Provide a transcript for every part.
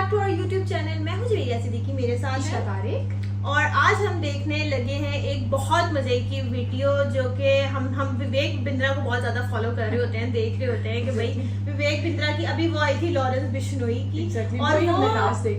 Back to our YouTube channel. मैं हूं जवेरिया सिद्दीकी, मेरे साथ है तारिक। और आज हम देखने लगे हैं एक बहुत मजे की वीडियो जो कि हम विवेक बिंद्रा को बहुत ज्यादा फॉलो कर रहे होते हैं, देख रहे होते हैं कि भाई विवेक बिंद्रा की अभी वो आई थी लॉरेंस बिश्नोई की और वो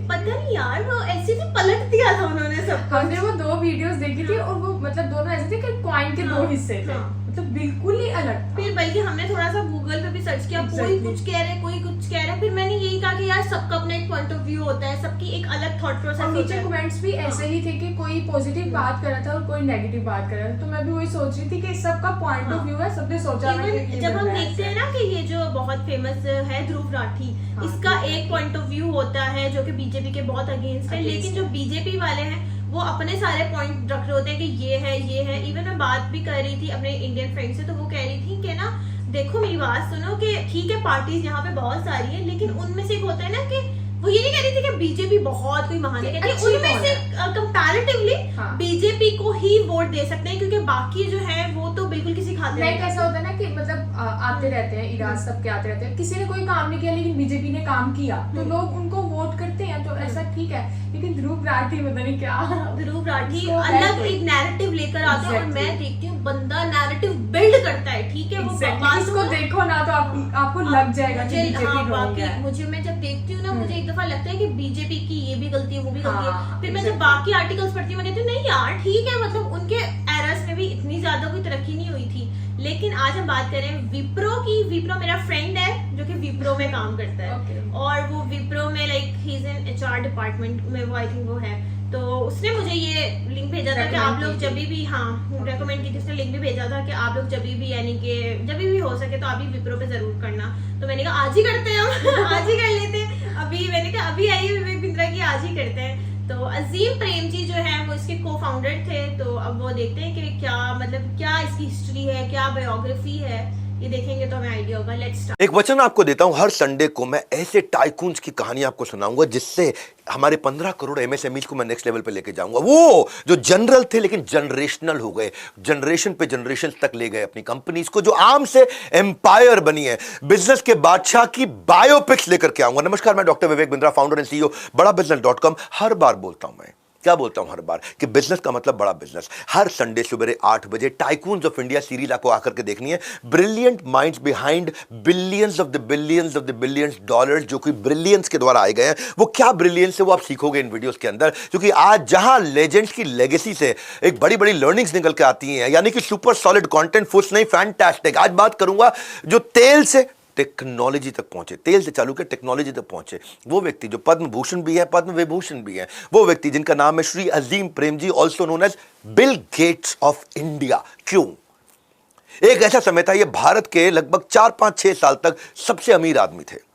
पता नहीं यार वो ऐसे ही पलट दिया था उन्होंने सब। हमने वो 2 वीडियोस देखी थी और वो मतलब दोनों ऐसे थे कि कॉइन के 2 हिस्से थे, मतलब बिल्कुल ही अलग था। फिर बल्कि हमने थोड़ा सा गूगल पे भी सर्च किया, कोई कुछ कह रहे कोई कुछ कह रहा है, फिर मैंने यही कहा कि यार सबका अपना एक पॉइंट ऑफ व्यू होता है, सबकी एक अलग थॉट प्रोसेस होता है। नीचे कमेंट्स भी ऐसे ही थे कि कोई पॉजिटिव बात कर रहा था और कोई नेगेटिव बात कर रहा था, तो मैं भी वही सोच रही थी कि सबका पॉइंट ऑफ व्यू है, सबने सोचा जब हम देखते हैं ना कि ये जो बहुत फेमस है ध्रुव राठी, इसका एक पॉइंट ऑफ व्यू होता है जो कि बीजेपी के बहुत अगेंस्ट है, लेकिन जो बीजेपी वाले हैं वो अपने सारे पॉइंट रख रहे होते हैं कि ये है। इवन मैं बात भी कर रही थी अपने इंडियन फ्रेंड से, तो वो कह रही थी कि ना देखो मेरी बात सुनो कि ठीक है पार्टीज यहाँ पे बहुत सारी है, लेकिन उनमें से एक होता है ना कि वो ये नहीं कह रही थी कि बीजेपी बहुत कोई महान है, कहती है उनमें से कंपैरेटिवली बीजेपी को ही वोट दे सकते हैं, क्योंकि बाकी जो है वो तो बिल्कुल किसी खाते नहीं। कैसा होता है ना कि मतलब आते रहते हैं इराज, सबके आते रहते हैं, किसी ने कोई काम नहीं किया लेकिन बीजेपी ने काम किया तो लोग उनको वोट करते हैं, तो ऐसा ठीक है। लेकिन ध्रुव राठी पता नहीं क्या, ध्रुव राठी अलग एक नैरेटिव लेकर आता है और मैं देखती हूँ बंदा नैरेटिव बिल्ड करता है, ठीक है। वो इसको देखो ना तो आपको लग जाएगा कि बीजेपी मुझे मैं जब देखती हूँ ना मुझे एक दफा लगता है कि बीजेपी की ये भी गलती है वो भी गलती है, फिर मैं जब बाकी आर्टिकल्स पढ़ती हूँ मैं कहती हूँ नहीं यार ठीक है, मतलब उनके एरर्स में भी इतनी ज्यादा कोई तरक्की नहीं हुई थी। लेकिन आज हम बात करें विप्रो की। विप्रो मेरा फ्रेंड है जो कि विप्रो में काम करता है और वो विप्रो में like he is in HR department में, वो आई थिंक वो है। तो उसने मुझे ये लिंक भेजा था कि आप लोग जब भी रेकमेंड की थी, उसने लिंक भी भेजा था कि आप लोग जब भी यानी कि जब भी हो सके तो आप भी विप्रो पे जरूर करना। तो मैंने कहा आज ही करते हैं हम आज ही कर लेते हैं। अभी मैंने कहा अभी आई है विवेक बिंद्रा की, आज ही करते हैं। तो अजीम प्रेम जी जो है वो इसके को फाउंडर थे, तो अब वो देखते हैं कि क्या मतलब क्या इसकी हिस्ट्री है, क्या बायोग्राफी है, ये देखेंगे तो हमें आइडिया होगा। Let's start. एक वचन आपको देता हूं, हर संडे को मैं ऐसे टाइकून्स की कहानी आपको सुनाऊंगा जिससे हमारे 15 करोड़ एमएसएमईज को मैं नेक्स्ट लेवल पे लेके जाऊंगा। वो जो जनरल थे लेकिन जनरेशनल हो गए, जनरेशन पे जनरेशन तक ले गए अपनी कंपनीज को, जो आम से एम्पायर बनी है। बिजनेस के बादशाह की बायोपिक्स लेकर के आऊंगा। नमस्कार, मैं doctor Vivek Bindra, founder and CEO बड़ाबिजनेस.com। हर बार बोलता हूं, मैं क्या बोलता हूं हर बार कि बिजनेस का मतलब बड़ा बिजनेस। हर संडे सुबह 8 बजे टाइकून्स ऑफ इंडिया सीरीज आपको आकर के देखनी है। Brilliant minds behind billions of the billions dollars, जो कि ब्रिलियंस के द्वारा आए गए हैं। वो क्या ब्रिलियंस है वो आप सीखोगे इन वीडियोस के अंदर, क्योंकि आज जहां लेजेंड्स की लेगेसी से एक बड़ी बड़ी लर्निंग्स निकल के आती हैं, यानी कि सुपर सॉलिड कंटेंट, फुस नहीं फैंटास्टिक। आज बात करूंगा जो तेल से टेक्नोलॉजी तक पहुंचे, तेल से चालू के टेक्नोलॉजी तक पहुंचे, वो व्यक्ति जो पद्म भूषण भी है, पद्म विभूषण भी है, वो व्यक्ति जिनका नाम है Shri Azim Premji, also known as Bill Gates of India. क्यों? एक ऐसा समय था, ये भारत के लगभग 4-5-6 साल तक सबसे अमीर आदमी थे।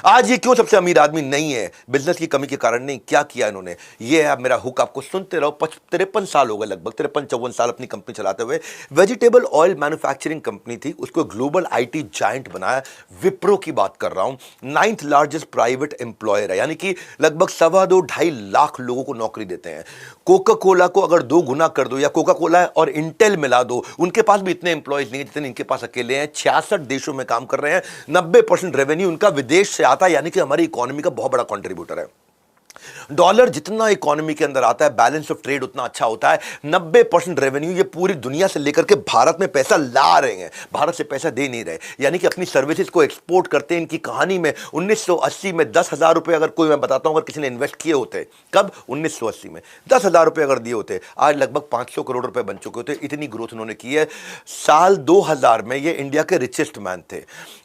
आज ये क्यों सबसे अमीर आदमी नहीं है? बिजनेस की कमी के कारण नहीं। क्या किया इन्होंने? ये है मेरा हुक, आपको सुनते रहो। 53 साल हो गए, लगभग 53-54 साल अपनी कंपनी चलाते हुए। वेजिटेबल ऑयल मैन्युफैक्चरिंग कंपनी थी, उसको ग्लोबल आईटी जायंट बनाया। विप्रो की बात कर रहा हूं, 9th लार्जेस्ट प्राइवेट एम्प्लॉयर है, यानी कि लगभग 2.25 लाख लोगों को नौकरी देते हैं। कोका कोला को अगर 2 गुना कर दो, या कोका कोला और इंटेल मिला दो, उनके पास भी इतने एम्प्लॉयज नहीं है जितने इनके पास अकेले हैं। 66 देशों में काम कर रहे हैं। 90% रेवेन्यू उनका विदेश से आता है, यानी कि हमारी इकोनॉमी का बहुत बड़ा कंट्रीब्यूटर है। डॉलर जितना इकोनॉमी के अंदर आता है, बैलेंस ऑफ ट्रेड उतना अच्छा होता है। 90% रेवेन्यू ये पूरी दुनिया से लेकर के भारत में पैसा ला रहे हैं, भारत से पैसा दे नहीं रहे, यानी कि अपनी सर्विसेज को एक्सपोर्ट करते हैं। इनकी कहानी में 1980 में 10,000 रुपए अगर कोई, मैं बताता हूं, अगर किसी ने इन्वेस्ट किए होते, कब? 1980 में 10,000 रुपए अगर दिए होते, आज लगभग 500 करोड़ रुपए बन चुके होते। इतनी ग्रोथ उन्होंने की है। साल 2000 में ये इंडिया के रिचेस्ट मैन थे।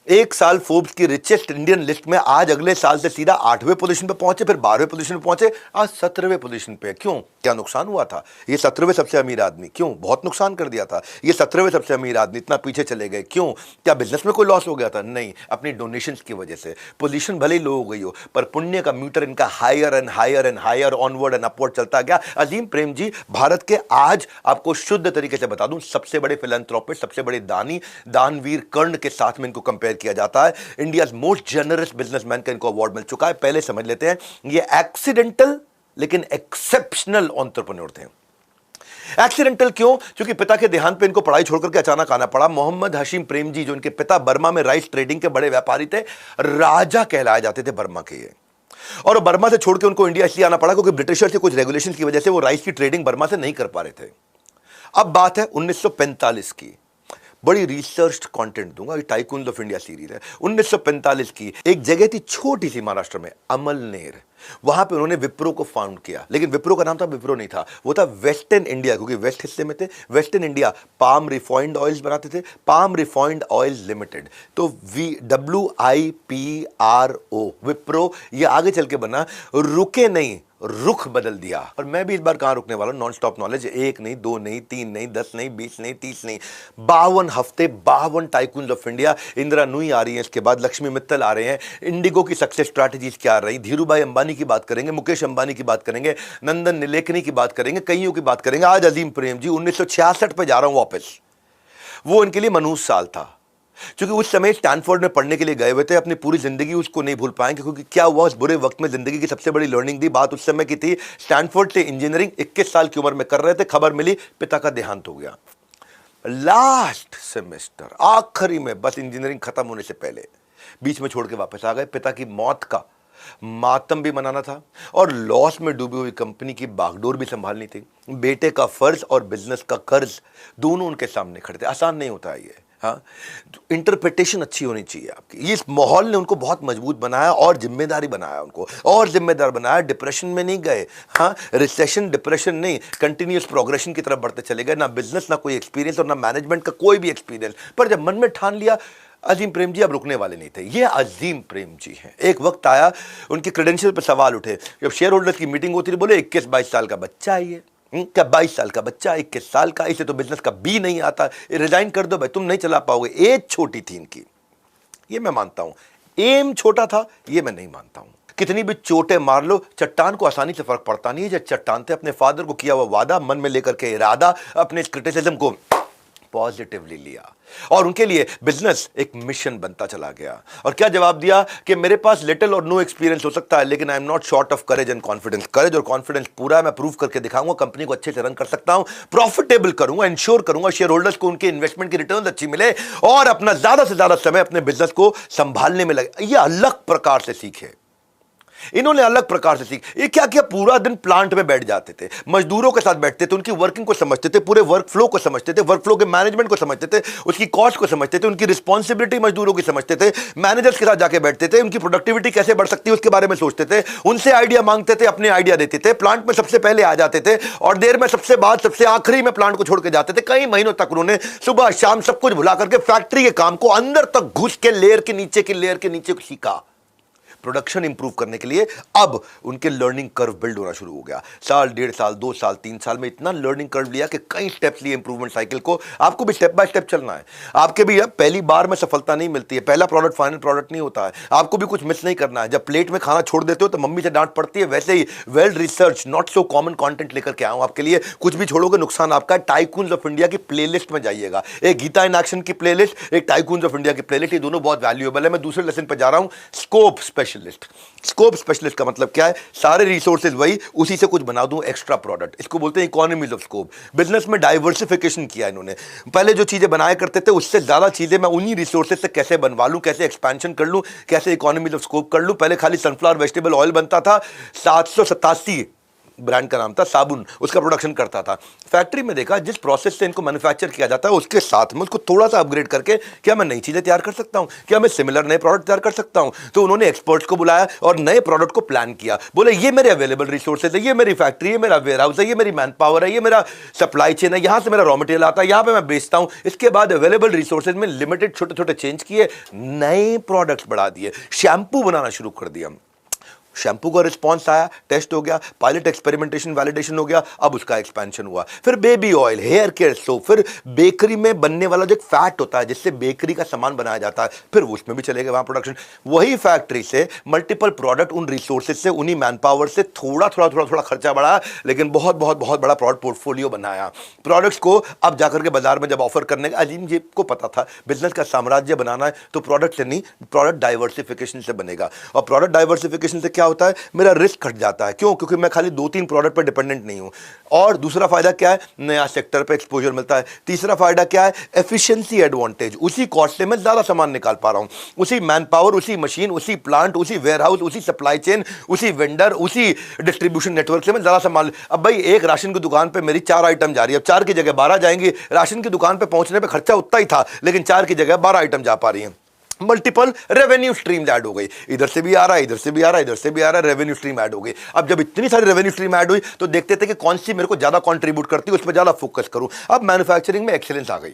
एक साल फोर्ब्स की रिचेस्ट इंडियन लिस्ट में, आज अगले साल से सीधा 8वें पोजीशन पे पहुंचे, फिर 12वें पोजीशन पे पहुंचे, आज 17वें पोजीशन पे। क्यों? क्या नुकसान हुआ था? ये 17वें सबसे अमीर आदमी, क्यों? बहुत नुकसान कर दिया था। ये 17वें सबसे अमीर आदमी इतना पीछे चले गए, क्यों? क्या बिजनेस में कोई लॉस हो गया था? नहीं, अपनी डोनेशंस की वजह से। पोजीशन भले ही लो हो गई हो, पर पुण्य का मीटर इनका higher and higher and higher, onward and upward चलता गया। अजीम प्रेम जी भारत के, आज आपको शुद्ध तरीके से बता दूं, सबसे बड़े फिलैंथ्रोपिस्ट, सबसे बड़े दानी, दानवीर कर्ण के साथ में इनको कंपेयर किया जाता है। इंडिया मोस्ट जनरस बिजनेसमैन का इनको अवार्ड मिल चुका है। पहले समझ लेते हैं, ये एक्सीडेंटल लेकिन एक्सेप्शनल एंटरप्रेन्योर थे। एक्सीडेंटल क्यों? क्योंकि पिता के देहांत पे इनको पढ़ाई छोड़कर के अचानक आना पड़ा। मोहम्मद हशीम प्रेम जी, जो इनके पिता बर्मा में राइस ट्रेडिंग के बड़े व्यापारी थे, राजा कहलाए जाते थे बर्मा के। ये और बर्मा से छोड़ के उनको इंडिया इसलिए आना पड़ा क्योंकि ब्रिटिशर्स के कुछ रेगुलेशन की वजह से वो राइस की ट्रेडिंग बर्मा से नहीं कर पा रहे थे। अब बात है 1945 की, बड़ी रिसर्च कंटेंट दूंगा, ये टाइकून्स ऑफ इंडिया सीरीज है। 1945 की एक जगह थी छोटी सी महाराष्ट्र में, अमलनेर, वहां पे उन्होंने विप्रो को फाउंड किया, लेकिन विप्रो का नाम था विप्रो नहीं था, वो था वेस्टर्न इंडिया, क्योंकि वेस्ट हिस्से में थे, western India palm refined oils बनाते थे, पाम रिफाइंड ऑयल लिमिटेड, तो WIPRO विप्रो, ये आगे चल के बना, रुके नहीं, रुख बदल दिया। और मैं भी इस बार कहां रुकने वाला हूं, नॉन स्टॉप नॉलेज, 1 नहीं 2 नहीं 3 नहीं 10 नहीं 20 नहीं 30 नहीं, 52 हफ्ते, 52 tycoons of India. Indra Nooyi आ रही है, इसके बाद लक्ष्मी मित्तल आ रहे हैं, इंडिगो की सक्सेस स्ट्रैटेजीज क्या रही, धीरूभाई अंबानी की बात करेंगे, मुकेश अंबानी की बात करेंगे, नंदन नीलेकनी की बात करेंगे, कईयों की बात करेंगे। आज अजीम प्रेम जी 1966 पे जा रहा हूं वापस, वो उनके लिए मनहूस साल था, क्योंकि उस समय स्टैनफोर्ड में पढ़ने के लिए गए हुए थे, अपनी पूरी जिंदगी उसको नहीं भूल पाएंगे, क्योंकि क्या हुआ उस बुरे वक्त में जिंदगी की सबसे बड़ी लर्निंग दी बात उस समय की थी। स्टैनफोर्ड से इंजीनियरिंग 21 साल की उम्र में कर रहे थे, खबर मिली पिता का देहांत हो गया। लास्ट सेमेस्टर, आखिरी में, बस इंजीनियरिंग खत्म होने से पहले बीच में छोड़ के वापस आ गए। पिता की मौत का मातम भी मनाना था और लॉस में डूबी हुई कंपनी की बागडोर भी संभालनी थी। बेटे का फर्ज और बिजनेस का कर्ज दोनों उनके सामने खड़े थे। आसान नहीं होता है ये, हाँ, इंटरप्रिटेशन अच्छी होनी चाहिए आपकी। इस माहौल ने उनको बहुत मजबूत बनाया और जिम्मेदारी बनाया उनको, और जिम्मेदार बनाया। डिप्रेशन में नहीं गए, हाँ, रिसेशन डिप्रेशन नहीं, कंटिन्यूस प्रोग्रेशन की तरफ बढ़ते चले गए। ना बिजनेस, ना कोई एक्सपीरियंस और ना मैनेजमेंट का कोई भी एक्सपीरियंस, पर जब मन में ठान लिया, अजीम प्रेम जी अब रुकने वाले नहीं थे। ये अजीम प्रेम जी हैं। एक वक्त आया उनके क्रेडेंशियल पर सवाल उठे, जब शेयर होल्डर्स की मीटिंग होती थी, बोले 21-22 साल का बच्चा है ये, क्या 22 साल का बच्चा, 21 साल का, इसे तो बिजनेस का बी नहीं आता, रिजाइन कर दो भाई, तुम नहीं चला पाओगे। एज छोटी थी इनकी, ये मैं मानता हूं, एम छोटा था, ये मैं नहीं मानता हूं। कितनी भी चोटें मार लो, चट्टान को आसानी से फर्क पड़ता नहीं है। जब चट्टान थे, अपने फादर को किया हुआ वादा मन में लेकर के इरादा, अपने क्रिटिसिज्म को पॉजिटिवली लिया और उनके लिए बिजनेस एक मिशन बनता चला गया। और क्या जवाब दिया कि मेरे पास लिटिल और नो एक्सपीरियंस हो सकता है, लेकिन I am not short of courage and confidence. Courage और कॉन्फिडेंस पूरा है, मैं प्रूव करके दिखाऊंगा, कंपनी को अच्छे से रन कर सकता हूं, प्रॉफिटेबल करूंगा, इंश्योर करूंगा शेयर होल्डर्स को उनके इन्वेस्टमेंट की रिटर्न अच्छी मिले और अपना ज्यादा से ज्यादा समय अपने बिजनेस को संभालने में लगे। यह अलग प्रकार से सीखे, इन्होंने अलग प्रकार से सीख। ये क्या किया, पूरा दिन प्लांट में बैठ जाते थे, मजदूरों के साथ बैठते थे, उनकी वर्किंग को समझते थे, पूरे वर्क फ्लो को समझते थे, वर्क फ्लो के मैनेजमेंट को समझते थे, उसकी कॉस्ट को समझते थे, उनकी रिस्पॉन्सिबिलिटी मजदूरों की समझते थे, मैनेजर्स के साथ जाके बैठते थे, उनकी प्रोडक्टिविटी कैसे बढ़ सकती है उसके बारे में सोचते थे, उनसे आइडिया मांगते थे, अपने आइडिया देते थे, प्लांट में सबसे पहले आ जाते थे और देर में सबसे बाद सबसे आखिरी में प्लांट को छोड़ के जाते थे। कई महीनों तक उन्होंने सुबह शाम सब कुछ भुला करके फैक्ट्री के काम को अंदर तक घुस के लेयर के नीचे सीखा। प्रोडक्शन इंप्रूव करने के लिए अब उनके लर्निंग कर्व बिल्ड होना शुरू हो गया। साल, 1.5 साल, 2 साल, 3 साल में इतना लर्निंग कर्व लिया कि कई स्टेप्स लिए इंप्रूवमेंट साइकिल को। आपको भी स्टेप बाय स्टेप चलना है। आपके भी अब पहली बार में सफलता नहीं मिलती है, पहला प्रोडक्ट फाइनल प्रोडक्ट नहीं होता है। आपको भी कुछ मिस नहीं करना है। जब प्लेट में खाना छोड़ देते हो तो मम्मी से डांट पड़ती है, वैसे ही well research not so common content लेकर के आऊं आपके लिए। कुछ भी छोड़ोगे नुकसान आपका। टाइकून्स ऑफ इंडिया की प्लेलिस्ट में जाइएगा, एक गीता इन एक्शन की प्लेलिस्ट, एक टाइकून्स ऑफ इंडिया की प्लेलिस्ट, ये दोनों बहुत वैल्यूएबल है। मैं दूसरे लेसन पर जा रहा हूं, स्कोप स्पेशलिस्ट। स्कोप स्पेशलिस्ट का मतलब क्या है, सारे रिसोर्सेज वही, उसी से कुछ बना दूं एक्स्ट्रा प्रोडक्ट। इसको बोलते हैं इकोनॉमीज ऑफ स्कोप। बिजनेस में डाइवर्सिफिकेशन किया इन्होंने। पहले जो चीजें बनाया करते थे उससे ज्यादा चीजें मैं उन्हीं रिसोर्सेज से कैसे बनवा लूं, कैसे एक्सपेंशन कर लूं, कैसे इकोनॉमीज ऑफ स्कोप कर लूं। पहले खाली सनफ्लावर वेजिटेबल ऑयल बनता था, 787 ब्रांड का नाम था, साबुन, उसका प्रोडक्शन करता था। फैक्ट्री में देखा जिस प्रोसेस से इनको मैन्युफैक्चर किया जाता है उसके साथ में उसको थोड़ा सा अपग्रेड करके क्या मैं नई चीजें तैयार कर सकता हूं, क्या मैं सिमिलर नए प्रोडक्ट तैयार कर सकता हूं। तो उन्होंने एक्सपर्ट्स को बुलाया और नए प्रोडक्ट को प्लान किया। बोले ये मेरे अवेलेबल रिसोर्सेज है, ये मेरी फैक्ट्री है, मेरा वेयर हाउस है, ये मेरी मैन पावर है, ये मेरा सप्लाई चेन है, यहां से मेरा रॉ मटेरियल आता है, यहां पर मैं बेचता हूं। इसके बाद अवेलेबल रिसोर्सेज में लिमिटेड छोटे छोटे चेंज किए, नए प्रोडक्ट्स बढ़ा दिए, शैम्पू बनाना शुरू कर दिया। शैम्पू का रिस्पॉन्स आया, टेस्ट हो गया, पायलट एक्सपेरिमेंटेशन वैलिडेशन हो गया, अब उसका एक्सपेंशन हुआ। फिर baby oil, hair care soap, फिर बेकरी में बनने वाला जो एक फैट होता है जिससे बेकरी का सामान बनाया जाता है, फिर उसमें भी चले गए वहां प्रोडक्शन। वही फैक्ट्री से मल्टीपल प्रोडक्ट, उन रिसोर्सेज से, उन्हीं मैन पावर से थोड़ा खर्चा बढ़ा, लेकिन बहुत बड़ा प्रोडक्ट पोर्टफोलियो बनाया। प्रोडक्ट्स को अब जाकर के बाजार में जब ऑफर करने का, अजीम जी को पता था बिजनेस का साम्राज्य बनाना है तो प्रोडक्ट से नहीं, प्रोडक्ट डाइवर्सिफिकेशन से बनेगा। और प्रोडक्ट डाइवर्सिफिकेशन से क्या क्या होता है, मेरा रिस्क घट जाता है। क्यों? क्योंकि मैं खाली 2-3 प्रोडक्ट पर डिपेंडेंट नहीं हूं। और दूसरा फायदा क्या है, नया सेक्टर पे एक्सपोजर मिलता है। तीसरा फायदा क्या है, एफिशिएंसी एडवांटेज। उसी कॉस्ट से मैं ज्यादा सामान निकाल पा रहा हूं, उसी मैन पावर, उसी मशीन, उसी प्लांट, उसी वेयरहाउस, उसी सप्लाई चेन, उसी वेंडर, उसी डिस्ट्रीब्यूशन नेटवर्क से मैं ज्यादा सामान। अब भाई एक राशन की दुकान पे मेरी 4 आइटम जा रही है, अब 4 की जगह 12 जाएंगी। राशन की दुकान पे पहुंचने पे खर्चा उतना ही था, लेकिन 4 की जगह 12 आइटम जा पा रही है। मल्टीपल रेवेन्यू स्ट्रीम ऐड हो गई, इधर से भी आ रहा है, इधर से भी आ रहा है, इधर से भी आ रहा है, रेवेन्यू स्ट्रीम ऐड हो गई। अब जब इतनी सारी रेवेन्यू स्ट्रीम ऐड हुई तो देखते थे कि कौन सी मेरे को ज्यादा कंट्रीब्यूट करती है, उस पर ज्यादा फोकस करूं। अब मैन्युफैक्चरिंग में एक्सीलेंस आ गई।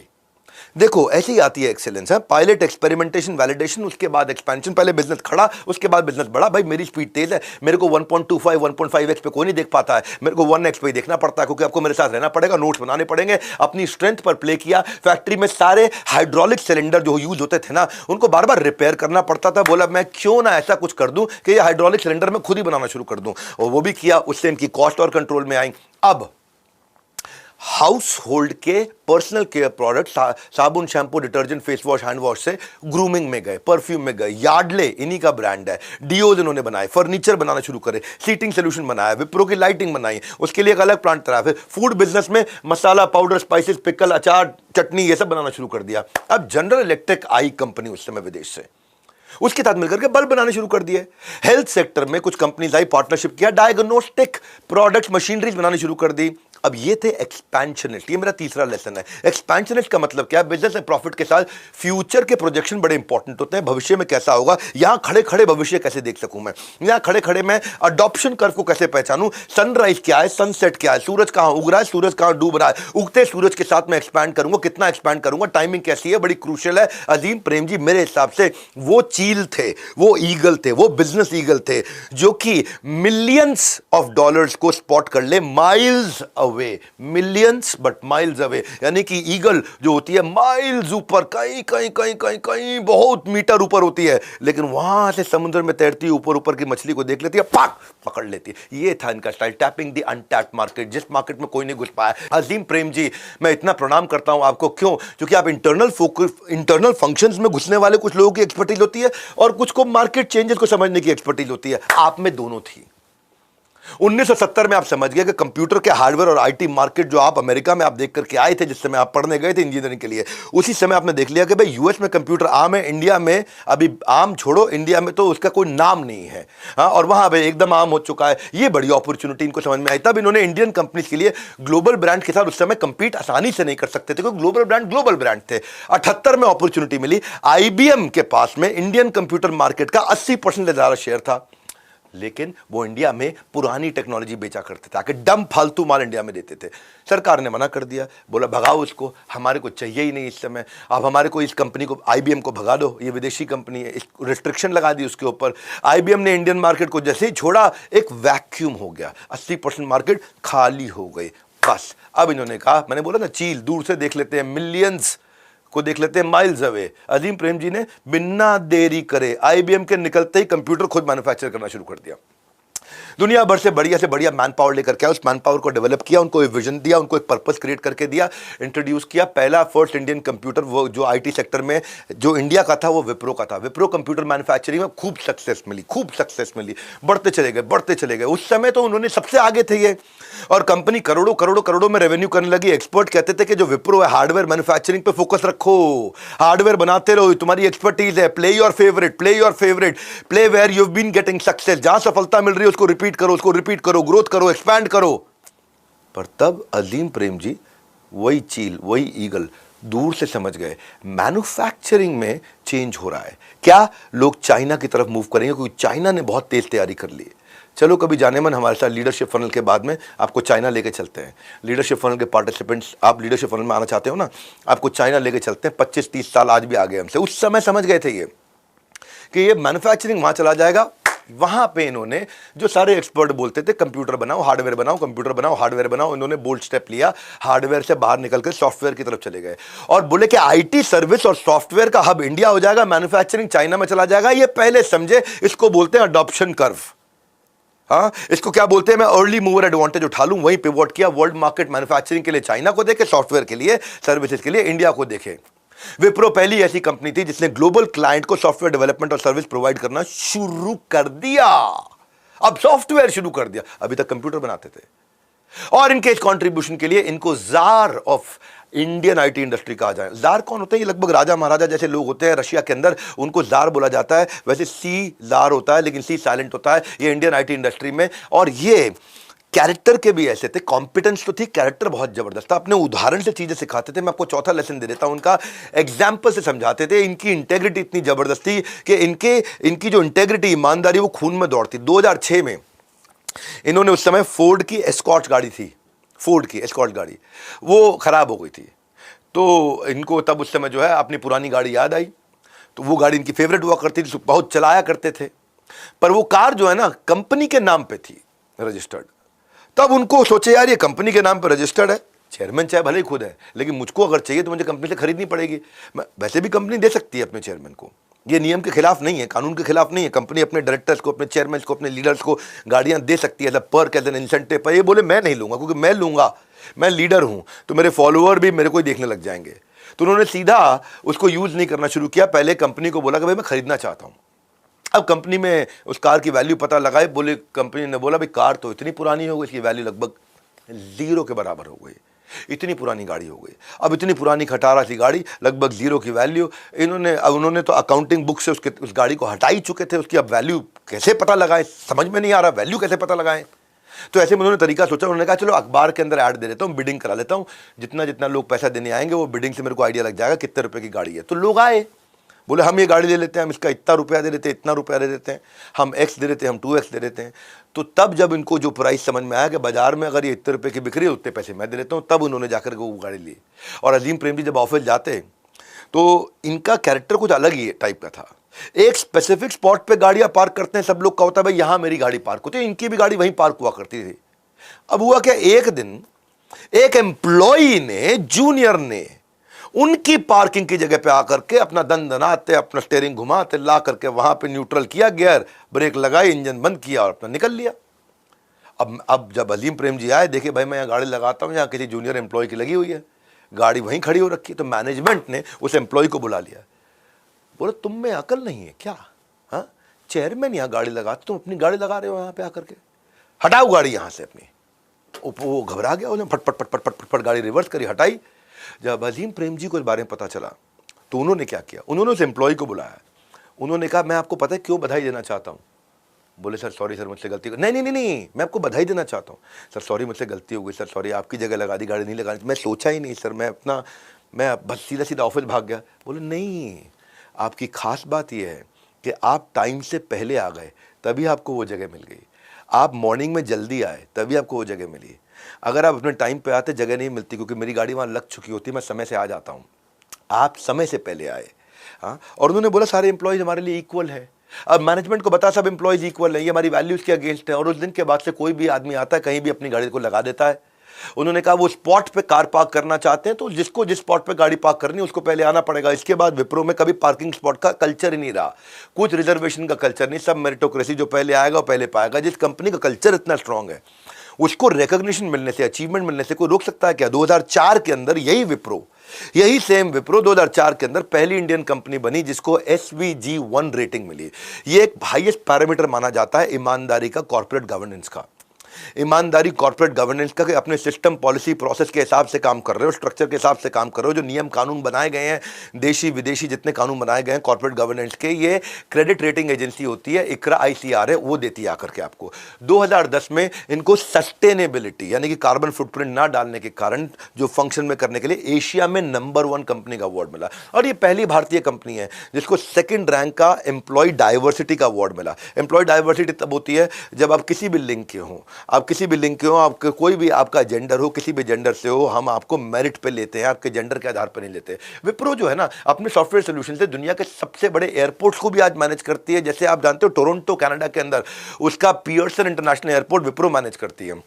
देखो ऐसी ही आती है एक्सीलेंस है, पायलट, एक्सपेरिमेंटेशन, वैलिडेशन, उसके बाद एक्सपेंशन। पहले बिजनेस खड़ा, उसके बाद बिजनेस बढ़ा। भाई मेरी स्पीड तेज है, मेरे को 1.25 1.5x पे कोई नहीं देख पाता है, मेरे को 1x पे ही देखना पड़ता है, क्योंकि आपको मेरे साथ रहना पड़ेगा, नोट्स बनाने पड़ेंगे। अपनी स्ट्रेंथ पर प्ले किया। फैक्ट्री में सारे हाइड्रोलिक सिलेंडर जो यूज होते थे ना, उनको बार बार रिपेयर करना पड़ता था। बोला मैं क्यों ना ऐसा कुछ कर दूं कि ये हाइड्रोलिक सिलेंडर मैं खुद ही बनाना शुरू कर दूं, और वो भी किया। उससे इनकी कॉस्ट और कंट्रोल में आई। अब हाउस होल्ड के पर्सनल केयर प्रोडक्ट, साबुन, shampoo, detergent, face wash, hand wash से ग्रूमिंग में गए, परफ्यूम में गए। यार्डले इन्हीं का ब्रांड है। डिओज इन्होंने बनाए, फर्नीचर बनाना शुरू करे, सीटिंग सोल्यूशन बनाया, विप्रो की लाइटिंग बनाई, उसके लिए एक अलग प्लांट तैयार। फिर फूड बिजनेस में मसाला, पाउडर, स्पाइसेस, पिकल, अचार, चटनी, ये सब बनाना शुरू कर दिया। अब जनरल इलेक्ट्रिक आई कंपनी उस समय विदेश से, उसके साथ मिलकर के बल्ब बनाने शुरू कर दिए। हेल्थ सेक्टर में कुछ कंपनीज आई, पार्टनरशिप किया, डायग्नोस्टिक प्रोडक्ट्स, मशीनरीज बनानी शुरू कर दी। अब ये थे एक्सपेंशनिस्ट। ये मेरा तीसरा लेसन है। एक्सपेंशनिस्ट का मतलब क्या है, बिजनेस में प्रॉफिट के साथ फ्यूचर के प्रोजेक्शन बड़े इंपॉर्टेंट होते हैं। भविष्य में कैसा होगा, यहां खड़े खड़े भविष्य कैसे देख सकूं मैं, यहां खड़े खड़े मैं अडॉप्शन कर्व को कैसे पहचानूं, सनराइज क्या है, सनसेट क्या है, सूरज कहां उग रहा है, सूरज कहां डूब रहा है, उगते सूरज के साथ मैं एक्सपैंड करूंगा, कितना एक्सपैंड करूंगा, टाइमिंग कैसी है, बड़ी क्रूशियल है। अजीम प्रेम जी मेरे हिसाब से वो चील थे, वो ईगल थे, वो बिजनेस ईगल थे, जो कि मिलियंस ऑफ डॉलर्स को स्पॉट कर ले miles away, millions but miles away. यानी कि ईगल जो होती है माइल्स ऊपर, कहीं कहीं कहीं कहीं कहीं बहुत मीटर ऊपर होती है, लेकिन वहां से समुद्र में तैरती है, ऊपर ऊपर की मछली को देख लेती है, पाक पकड़ लेती है। ये था इनका style, tapping the untapped market, जिस मार्केट में कोई नहीं घुस पाया। अजीम प्रेम जी मैं इतना प्रणाम करता हूं आपको। क्यों? क्योंकि आप इंटरनल फंक्शंस में घुसने वाले कुछ लोगों की एक्सपर्टीज होती है, और कुछ को मार्केट चेंजेस को समझने की एक्सपर्टीज होती है। आप में दोनों थी। 1970 में आप समझ गए कि कंप्यूटर के हार्डवेयर और आईटी मार्केट जो आप अमेरिका में आप देख करके आए थे, जिस समय आप पढ़ने गए थे इंजीनियरिंग के लिए, उसी समय आपने देख लिया कि भाई यूएस में कंप्यूटर आम है, इंडिया में अभी आम छोड़ो, इंडिया में तो उसका कोई नाम नहीं है। हाँ, और वहां पे एकदम आम हो चुका है। ये बड़ी अपॉर्चुनिटी इनको समझ में आई। तब इन्होंने इंडियन कंपनीज के लिए ग्लोबल ब्रांड के साथ उस समय कंपीट आसानी से नहीं कर सकते थे, क्योंकि ग्लोबल ब्रांड थे। 78 में अपॉर्चुनिटी मिली। आईबीएम के पास में इंडियन कंप्यूटर मार्केट का 80% से ज्यादा शेयर था, लेकिन वो इंडिया में पुरानी टेक्नोलॉजी बेचा करते थे, आके डम फालतू माल इंडिया में देते थे। सरकार ने मना कर दिया, बोला भगाओ उसको, हमारे को चाहिए ही नहीं इस समय। अब हमारे को इस कंपनी को, आईबीएम को भगा दो, ये विदेशी कंपनी है, रिस्ट्रिक्शन लगा दी उसके ऊपर। आईबीएम ने इंडियन मार्केट को जैसे ही छोड़ा, एक वैक्यूम हो गया, 80% मार्केट खाली हो गई। बस अब इन्होंने कहा, मैंने बोला ना चील, दूर से देख लेते हैं, मिलियंस को देख लेते हैं माइल्स अवे। अजीम प्रेम जी ने बिना देरी करे आईबीएम के निकलते ही कंप्यूटर खुद मैन्युफैक्चर करना शुरू कर दिया। दुनिया भर से बढ़िया मैन पावर लेकर के आया, उस मैन पावर को डेवलप किया, उनको एक विजन दिया, उनको एक पर्पस क्रिएट करके दिया, इंट्रोड्यूस किया। पहला फर्स्ट इंडियन कंप्यूटर वो जो आईटी सेक्टर में जो इंडिया का था वो विप्रो का था। विप्रो कंप्यूटर मैन्युफैक्चरिंग में खूब सक्सेस मिली, बढ़ते चले गए। उस समय तो उन्होंने सबसे आगे थे ये, और कंपनी करोड़ों में रेवेन्यू करने लगी। एक्सपर्ट कहते थे कि जो विप्रो है हार्डवेयर मैन्युफैक्चरिंग पे फोकस रखो, हार्डवेयर बनाते रहो, तुम्हारी एक्सपर्टीज है, play your favourite, play where you have been getting success. जहां सफलता मिल रही है उसको रिपीट करो, ग्रोथ करो, एक्सपैंड करो। पर तब अजीम प्रेम जी वही चील, वही ईगल दूर से समझ गए मैन्युफैक्चरिंग में चेंज हो रहा है। क्या लोग चाइना की तरफ मूव करेंगे, क्योंकि चाइना ने बहुत तेज तैयारी कर ली है। चलो कभी जाने मन हमारे साथ लीडरशिप फनल के बाद में आपको चाइना लेके चलते हैं। लीडरशिप फनल के पार्टिसिपेंट्स, आप लीडरशिप फनल में आना चाहते हो ना, आपको चाइना लेके चलते हैं। 25-30 साल आज भी आगे हमसे। उस समय समझ गए थे ये कि ये मैन्युफैक्चरिंग वहां चला जाएगा। वहां पे इन्होंने जो सारे एक्सपर्ट बोलते थे कंप्यूटर बनाओ, हार्डवेयर बनाओ, कंप्यूटर बनाओ, हार्डवेयर बनाओ, इन्होंने बोल्ड स्टेप लिया, हार्डवेयर से बाहर निकलकर सॉफ्टवेयर की तरफ चले गए और बोले कि आईटी सर्विस और सॉफ्टवेयर का हब इंडिया हो जाएगा, मैन्युफैक्चरिंग चाइना में चला जाएगा। ये पहले समझे, इसको बोलते हैं अडॉप्शन कर्व। हाँ, इसको क्या बोलते हैं, मैं अर्ली मूवर एडवांटेज उठा लूं, वहीं पिवोट किया। वर्ल्ड मार्केट मैन्युफैक्चरिंग के लिए चाइना को देखे, सॉफ्टवेयर के लिए, सर्विसेज के लिए इंडिया को देखे। विप्रो पहली ऐसी कंपनी थी जिसने ग्लोबल क्लाइंट को सॉफ्टवेयर डेवलपमेंट और सर्विस प्रोवाइड करना शुरू कर दिया। अब सॉफ्टवेयर शुरू कर दिया, अभी तक कंप्यूटर बनाते थे। और इनके इस कंट्रीब्यूशन के लिए इनको jar of Indian IT industry कहा जाए। जार कौन होते हैं? ये लगभग राजा महाराजा जैसे लोग होते हैं रशिया के अंदर, उनको जार बोला जाता है। वैसे सी जार होता है लेकिन सी साइलेंट होता है, ये इंडियन आईटी इंडस्ट्री में। और ये कैरेक्टर के भी ऐसे थे, कॉम्पिटेंस तो थी, कैरेक्टर बहुत जबरदस्त था, अपने उदाहरण से चीजें सिखाते थे। मैं आपको चौथा लेसन दे देता हूं, उनका एग्जाम्पल से समझाते थे। इनकी इंटेग्रिटी इतनी जबरदस्त थी कि इनकी जो इंटेग्रिटी, ईमानदारी, वो खून में दौड़ती। 2006 में इन्होंने, उस समय फोर्ड की एस्कॉर्ट गाड़ी थी, फोर्ड की एस्कॉर्ट गाड़ी, वो खराब हो गई थी। तो इनको तब उस समय जो है अपनी पुरानी गाड़ी याद आई, तो वो गाड़ी इनकी फेवरेट हुआ करती थी, बहुत चलाया करते थे। पर वो कार जो है ना कंपनी के नाम पे थी रजिस्टर्ड। तब उनको सोचे यार ये कंपनी के नाम पे रजिस्टर्ड है, चेयरमैन चाहे भले ही खुद है, लेकिन मुझको अगर चाहिए तो मुझे कंपनी से खरीदनी पड़ेगी। वैसे भी कंपनी दे सकती है अपने चेयरमैन को, ये नियम के खिलाफ नहीं है, कानून के खिलाफ नहीं है। कंपनी अपने डायरेक्टर्स को, अपने चेयरमैन को, अपने लीडर्स को गाड़ियां दे सकती है, पर एज एन इंसेंटिव। पर ये बोले मैं नहीं लूंगा, क्योंकि मैं लूंगा, मैं लीडर हूं, तो मेरे फॉलोअर भी मेरे को ही देखने लग जाएंगे। तो उन्होंने सीधा उसको यूज नहीं करना शुरू किया। पहले कंपनी को बोला कि भाई मैं खरीदना चाहता हूं। अब कंपनी में उस कार की वैल्यू पता लगाए, बोले, कंपनी ने बोला भाई कार तो इतनी पुरानी हो गई, इसकी वैल्यू लगभग 0 के बराबर हो गई, इतनी पुरानी गाड़ी हो गई। अब इतनी पुरानी खटारा सी गाड़ी, लगभग 0 की वैल्यू। उन्होंने तो अकाउंटिंग बुक से उस गाड़ी को हटा ही चुके थे, उसकी अब वैल्यू कैसे पता लगाएं, समझ में नहीं आ रहा, वैल्यू कैसे पता लगाएं। तो ऐसे में उन्होंने तरीका सोचा, उन्होंने कहा चलो अखबार के अंदर ऐड दे देता हूँ, बिडिंग करा लेता हूँ, जितना लोग पैसा देने आएंगे वो बिडिंग से मेरे को आइडिया लग जाएगा कितने रुपए की गाड़ी है। तो लोग आए, बोले हम ये गाड़ी ले लेते हैं, हम इसका इतना रुपया दे देते हैं, इतना रुपया दे देते हैं, हम एक्स दे देते हैं, हम 2x दे देते हैं। तो तब जब इनको जो प्राइस समझ में आया कि बाजार में अगर ये इतने रुपए की बिक रही है, उतने पैसे मैं दे देता हूँ, तब उन्होंने जाकर के वो गाड़ी ली। और अजीम प्रेम जी जब ऑफिस जाते तो इनका कैरेक्टर कुछ अलग ही टाइप का था। एक स्पेसिफिक स्पॉट पे गाड़ियां पार्क करते हैं, सब लोग का होता है भाई यहां मेरी गाड़ी पार्क होती है, इनकी भी गाड़ी वहीं पार्क हुआ करती थी। अब हुआ क्या, एक दिन एक एम्प्लॉई ने, जूनियर ने, उनकी पार्किंग की जगह पे आकर के अपना दन दनाते, अपना स्टीयरिंग घुमाते, ला करके वहां पे न्यूट्रल किया, गियर ब्रेक लगाई, इंजन बंद किया और अपना निकल लिया। अब जब अजीम प्रेम जी आए, देखे भाई मैं यहाँ गाड़ी लगाता हूँ, यहाँ किसी जूनियर एम्प्लॉय की लगी हुई है, गाड़ी वहीं खड़ी हो रखी है। तो मैनेजमेंट ने उस एम्प्लॉय को बुला लिया, बोले तुम में अकल नहीं है क्या? हाँ, चेयरमैन यहाँ गाड़ी लगाते, तुम अपनी गाड़ी लगा रहे हो यहाँ पे आकर के, हटाओ गाड़ी यहाँ से अपनी। वो घबरा गया, उन्होंने फट फट फट फट फट फट गाड़ी रिवर्स करी, हटाई। जब अजीम प्रेम जी को इस बारे में पता चला तो उन्होंने क्या किया, उन्होंने उस एम्प्लॉय को बुलाया, उन्होंने कहा मैं आपको पता है क्यों बधाई देना चाहता हूँ? बोले सर सॉरी सर मुझसे गलती, नहीं मैं आपको बधाई देना चाहता हूँ सर, सॉरी मुझसे गलती हो गई सर, सॉरी आपकी जगह लगा दी, गाड़ी नहीं लगानी, मैं सोचा ही नहीं सर, मैं बस सीधा ऑफिस भाग गया। बोले नहीं, आपकी खास बात यह है कि आप टाइम से पहले आ गए तभी आपको वो जगह मिल गई, आप मॉर्निंग में जल्दी आए तभी आपको वो जगह मिली। अगर आप अपने टाइम पे आते जगह नहीं मिलती, क्योंकि मेरी गाड़ी वहाँ लग चुकी होती, मैं समय से आ जाता हूँ, आप समय से पहले आए। हाँ, और उन्होंने बोला सारे एम्प्लॉयज़ हमारे लिए इक्वल है। अब मैनेजमेंट को बता सब एम्प्लॉयज़ इक्वल है, ये हमारी वैल्यूज़ के अगेंस्ट है। और उस दिन के बाद से कोई भी आदमी आता है कहीं भी अपनी गाड़ी को लगा देता है। उन्होंने कहा वो स्पॉट पे कार पार्क करना चाहते हैं तो जिसको जिस स्पॉट पे गाड़ी पार्क करनी है उसको पहले आना पड़ेगा। इसके बाद विप्रो में कभी पार्किंग स्पॉट का कल्चर ही नहीं रहा, कुछ रिजर्वेशन का कल्चर नहीं, सब मेरिटोक्रेसी, जो पहले आएगा वो पहले पाएगा। जिस कंपनी का कल्चर इतना स्ट्रांग है उसको रिकॉग्निशन मिलने से, अचीवमेंट मिलने से कोई रोक सकता है क्या? 2004 के अंदर यही सेम विप्रो 2004 के अंदर पहली इंडियन कंपनी बनी जिसको SVG1 रेटिंग मिली। ये एक हाईएस्ट पैरामीटर माना जाता है ईमानदारी का, कॉर्पोरेट गवर्नेंस का। ईमानदारी कॉर्पोरेट गवर्नेंस का, कि अपने सिस्टम, पॉलिसी, प्रोसेस के हिसाब से काम कर रहे हो, स्ट्रक्चर के हिसाब से काम कर रहे हो। जो नियम कानून बनाए गए हैं, देशी विदेशी जितने कानून बनाए गए हैं कॉर्पोरेट गवर्नेंस के, ये क्रेडिट रेटिंग एजेंसी होती है, इकरा ICR है, वो देती है आकर के आपको। 2010 में इनको सस्टेनेबिलिटी यानी कि कार्बन फुटप्रिंट ना डालने के कारण जो फंक्शन में करने के लिए एशिया में नंबर 1 कंपनी का अवार्ड मिला। और ये पहली भारतीय कंपनी है जिसको सेकेंड रैंक का एम्प्लॉय डाइवर्सिटी का अवार्ड मिला। एम्प्लॉय डाइवर्सिटी तब होती है जब आप किसी भी लिंक के हों, आप कोई भी आपका जेंडर हो, किसी भी जेंडर से हो, हम आपको मेरिट पे लेते हैं, आपके जेंडर के आधार पर नहीं लेते। विप्रो जो है ना अपने सॉफ्टवेयर सोल्यूशन से दुनिया के सबसे बड़े एयरपोर्ट्स को भी आज मैनेज करती है। जैसे आप जानते हो टोरंटो कनाडा के अंदर उसका Pearson international airport Wipro manage करती है।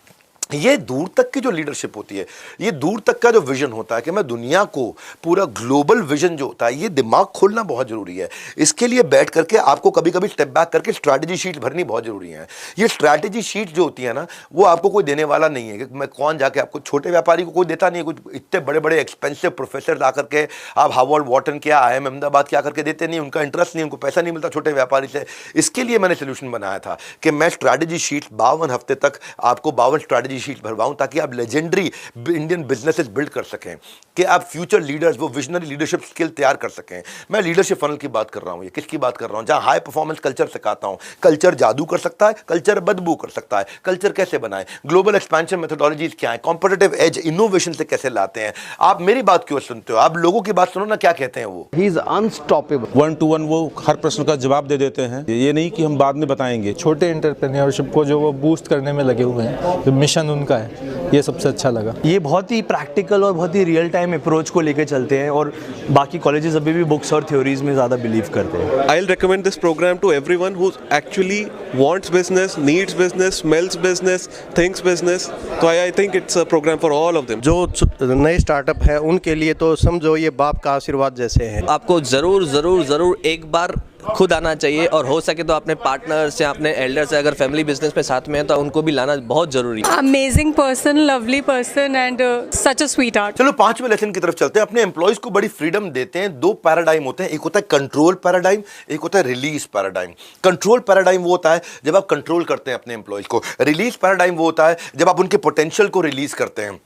ये दूर तक की जो लीडरशिप होती है, ये दूर तक का जो विजन होता है कि मैं दुनिया को पूरा ग्लोबल विजन जो होता है, ये दिमाग खोलना बहुत जरूरी है। इसके लिए बैठ करके आपको कभी कभी स्टेप बैक करके स्ट्रैटेजी शीट भरनी बहुत जरूरी है। ये स्ट्रैटेजी शीट जो होती है ना, वो आपको कोई देने वाला नहीं है कि मैं कौन जाके आपको, छोटे व्यापारी को कोई देता नहीं है। कुछ इतने बड़े बड़े एक्सपेंसिव प्रोफेसर ला करके आप हार्वर्ड वॉटन क्या IIM अहमदाबाद क्या करके देते नहीं, उनका इंटरेस्ट नहीं, उनको पैसा नहीं मिलता छोटे व्यापारी से। इसके लिए मैंने सोल्यूशन बनाया था कि मैं स्ट्रैटेजी शीट 52 हफ्ते तक आपको 52 स्ट्रैटेजी शीट भरवाऊं, ताकि आप लेजेंडरी इंडियन बिजनेसेस बिल्ड कर सकें, कि आप फ्यूचर लीडर्स, वो विजनरी लीडरशिप स्किल तैयार कर सकें। मैं लीडरशिप फनल की बात कर रहा हूं, ये किसकी बात कर रहा हूं, जहां हाई परफॉर्मेंस कल्चर सिखाता हूं। कल्चर जादू कर सकता है, कल्चर बदबू कर सकता है। कल्चर कैसे बनाएं, ग्लोबल एक्सपेंशन मेथोडोलॉजीज क्या है, कॉम्पिटिटिव एज इनोवेशन से कैसे लाते हैं। आप मेरी बात क्यों सुनते हो, आप लोगों की बात सुनो ना, क्या कहते हैं वो। He is unstoppable. 1-to-1 वो हर प्रश्न का जवाब दे देते हैं, ये नहीं कि हम बाद में बताएंगे। छोटे एंटरप्रेन्योरशिप को जो वो बूस्ट करने में लगे हुए हैं, जो मिशन उनका है, ये सबसे अच्छा लगा। ये बहुत ही प्रैक्टिकल और बहुत ही रियल टाइम अप्रोच को लेके चलते हैं, और बाकी कॉलेजेस अभी भी बुक्स और थ्योरीज में ज़्यादा बिलीव करते हैं। I'll recommend this program to everyone who actually wants business, needs business, smells business, thinks business. So I think it's a program for all of them. जो नए स्टार्टअप है उनके लिए तो समझो ये बाप का आशीर्वाद जैसे है। आपको ज़रूर एक बार खुद आना चाहिए, और हो सके तो अपने पार्टनर्स या अपने एल्डर से, अगर फैमिली बिजनेस में साथ में है तो उनको भी लाना बहुत जरूरी है। Amazing person, lovely person and such a sweet heart. चलो 5वें लेसन की तरफ चलते हैं। अपने एम्प्लॉयज को बड़ी फ्रीडम देते हैं। 2 पैराडाइम होते हैं, एक होता है कंट्रोल पैराडाइम, एक होता है रिलीज पैराडाइम। कंट्रोल पैराडाइम वो होता है जब आप कंट्रोल करते हैं अपने एम्प्लॉयज को। रिलीज पैराडाइम वो होता है जब आप उनके पोटेंशियल को रिलीज करते हैं।